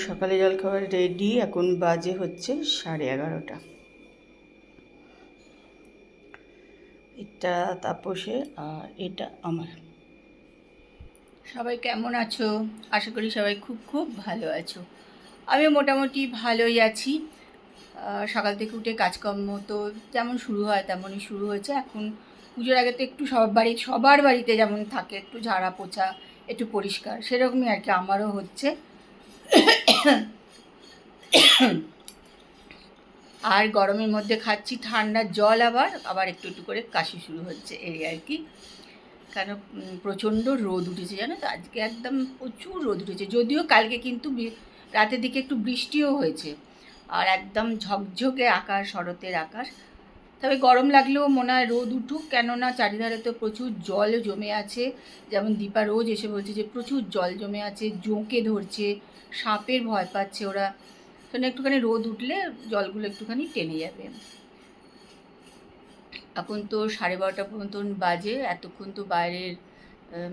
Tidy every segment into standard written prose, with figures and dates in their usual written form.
সকালে জলখাবার রেডি। এখন বাজে হচ্ছে 11:30। এটা তাপসে আর এটা আমার। সবাই কেমন আছো? আশা করি সবাই খুব খুব ভালো আছো। আমি মোটামুটি ভালোই আছি। সকাল থেকে উঠে কাজকর্ম তো যেমন শুরু হয় তেমনই শুরু হয়েছে। এখন পুজোর আগে তো একটু সবার বাড়িতে যেমন থাকে একটু ঝাড়া পোছা, একটু পরিষ্কার, সেরকমই আর কি আমারও হচ্ছে। আর গরমের মধ্যে খাচ্ছি ঠান্ডা জল, আবার একটু একটু করে কাশি শুরু হচ্ছে, এই আর কি। কারণ প্রচণ্ড রোদ উঠেছে, জানো তো, আজকে একদম প্রচুর রোদ উঠেছে। যদিও কালকে কিন্তু রাতের দিকে একটু বৃষ্টিও হয়েছে, আর একদম ঝকঝকে আকাশ, শরতের আকাশ। তবে গরম লাগলেও মনে হয় রোদ উঠুক, কেননা চারিধারে তো প্রচুর জল জমে আছে। যেমন দীপা রোজ এসে বলছে যে প্রচুর জল জমে আছে, জোঁকে ধরছে, সাপের ভয় পাচ্ছে ওরা। কারণ একটুখানি রোদ উঠলে জলগুলো একটুখানি টেনে যাবে। এখন তো 12:30 পর্যন্ত বাজে। এতক্ষণ তো বাইরের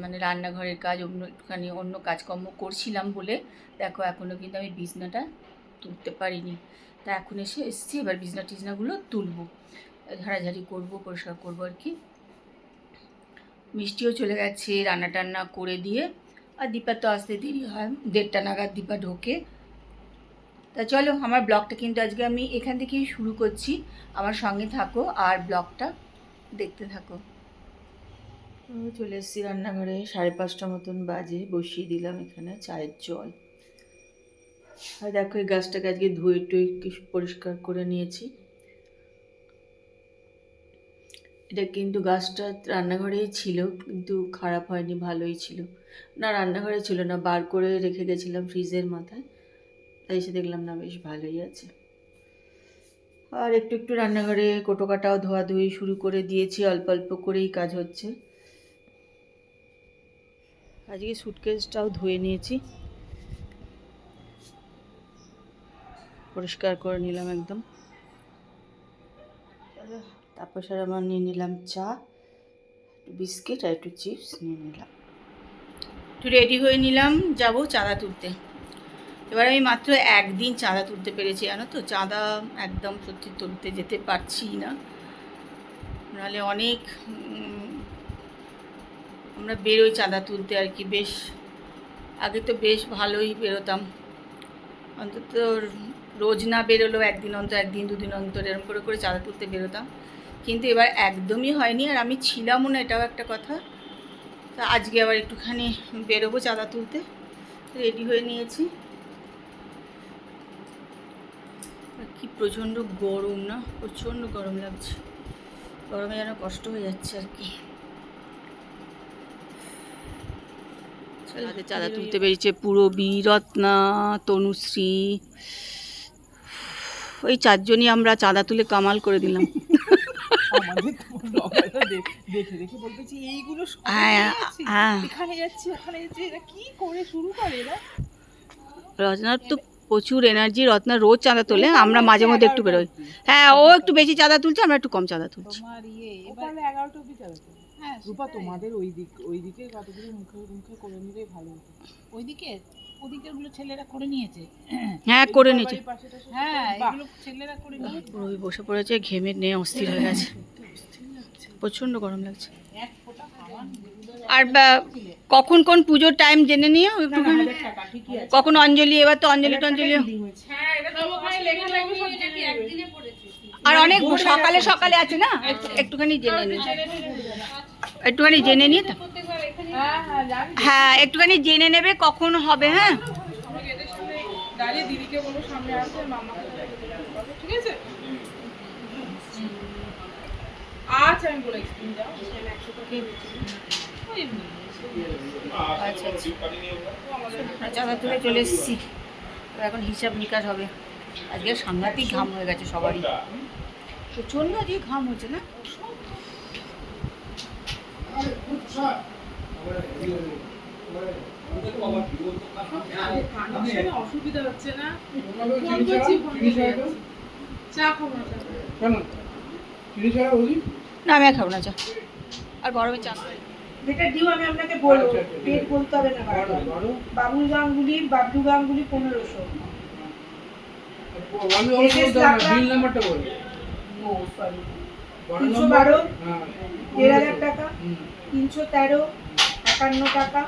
মানে রান্নাঘরের কাজ, একটুখানি অন্য কাজকর্ম করছিলাম বলে দেখো এখনও কিন্তু আমি বিছনাটা তুলতে পারিনি। তা এখন এসেছি, এবার টিছনাগুলো তুলবো, ঝাড়াঝাড়ি করবো, পরিষ্কার করবো আর কি। মিষ্টিও চলে গেছে রান্না টান্না করে দিয়ে। আর দীপার তো আসতে দেরি হয়, 1:30 নাগাদ দীপা ঢোকে। তা চলো, আমার ব্লগটা কিন্তু আজকে আমি এখান থেকেই শুরু করছি। আমার সঙ্গে থাকো আর ব্লগটা দেখতে থাকো। চলে এসেছি রান্নাঘরে, 5:30 মতন বাজে। বসিয়ে দিলাম এখানে চায়ের জল। আর দেখো এই গাছটাকে আজকে ধুয়ে টুয়ে পরিষ্কার করে নিয়েছি। এটা কিন্তু গাছটা রান্নাঘরেই ছিল, কিন্তু খারাপ হয়নি, ভালোই ছিল। না, রান্নাঘরে ছিল না, বার করে রেখে গেছিলাম ফ্রিজের মাথায়, তাই এসে দেখলাম না, বেশ ভালোই আছে। আর একটু একটু রান্নাঘরে কোটোকাটাও ধোয়াধুয়ি শুরু করে দিয়েছি, অল্প অল্প করেই কাজ হচ্ছে। আজকে সুটকেসটাও ধুয়ে নিয়েছি, পরিষ্কার করে নিলাম একদম। তারপর স্যার আমার নিয়ে নিলাম চা, একটু বিস্কিট আর একটু চিপস নিয়ে নিলাম। একটু রেডি হয়ে নিলাম, যাব চাঁদা তুলতে। এবার আমি মাত্র একদিন চাঁদা তুলতে পেরেছি, জানো তো। চাঁদা একদম সত্যি তুলতে যেতে পারছি না, নাহলে অনেক আমরা বেরোই চাঁদা তুলতে আর কি। বেশ আগে তো বেশ ভালোই বেরোতাম, অন্তত রোজ না বেরোলেও একদিন অন্তর, একদিন দুদিন অন্তর এরকম করে করে চাঁদা তুলতে বেরোতাম। কিন্তু এবার একদমই হয়নি, আর আমি ছিলামও না, এটাও একটা কথা। তা আজকে আবার একটুখানি বেরোবো চাঁদা তুলতে, রেডি হয়ে নিয়েছি। কি প্রচণ্ড গরম না, প্রচণ্ড গরম লাগছে, গরমে যেন কষ্ট হয়ে যাচ্ছে আর কি। চাঁদা তুলতে বেরিয়েছে পূরবী, রত্না, তনুশ্রী, ওই 4 জনই আমরা চাঁদা তুলে কামাল করে দিলাম। রত্নার তো প্রচুর এনার্জি, রত্না রোজ চাঁদা তোলে, আমরা মাঝে মধ্যে একটু বেরোই। হ্যাঁ, ও একটু বেশি চাঁদা তুলছে, আমরা একটু কম চাঁদা তুলছি। রূপা, তোমাদের ওইদিকে কতগুলো মুখে মুখে করে নিলেই ভালো হতো। ওদিকের গুলো ছেলেরা করে নিয়েছে। হ্যাঁ, করে নিয়েছে। হ্যাঁ, এগুলো ছেলেরা করে নিয়েছে। ওই বসে পড়েছে, ঘেমে নিয়ে অস্থির হয়ে গেছে, প্রচণ্ড গরম লাগছে। আর কখন কোন পুজোর টাইম জেনে নিও একটুখানি, কখন অঞ্জলি, এবার তো অঞ্জলি টঞ্জলি। আর অনেক সকালে সকালে আছে না, একটুখানি জেনে নিই, একটুখানি জেনে নিই। হ্যাঁ, একটুখানি জেনে নেবে কখন হবে। হ্যাঁ, আচ্ছা, আমি বলে চাঁদা তুলে চলে এসেছি, এখন হিসাব নিকাশ হবে। আজকে সাংঘাতিক ঘাম হয়ে গেছে সবারই, প্রচণ্ড আজকে ঘাম হচ্ছে না। অসুবিধা হচ্ছে না, না আমি আর খাবো না চা, আর গরমে চা। যেটা ডিউ আমি আপনাকে বলবো, আচ্ছা, আচ্ছা, ডেট বলতে হবে না বারবার। বলো। বাবুল গাঙ্গুলি, বাবলু গাঙ্গুলি 1500। আমি অবশ্য বলতে হবে না, বিল নাম্বারটা বলো। ও সরি, 312 312 হ্যাঁ 1500 টাকা, হুম 313 51 টাকা,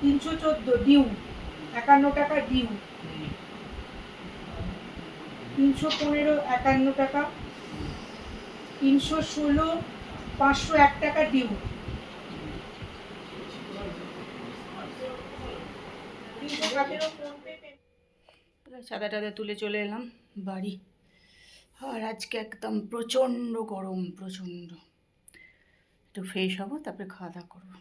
314 ডিউ 51 টাকা ডিউ, 315 51 টাকা, 316 501 টাকা ডিউ, 317 ফোন পে। সাদা টাদা তুলে চলে এলাম বাড়ি। আর আজকে একদম প্রচণ্ড গরম, প্রচণ্ড। একটু ফ্রেশ হবো, তারপরে খাওয়া দাওয়া করবো।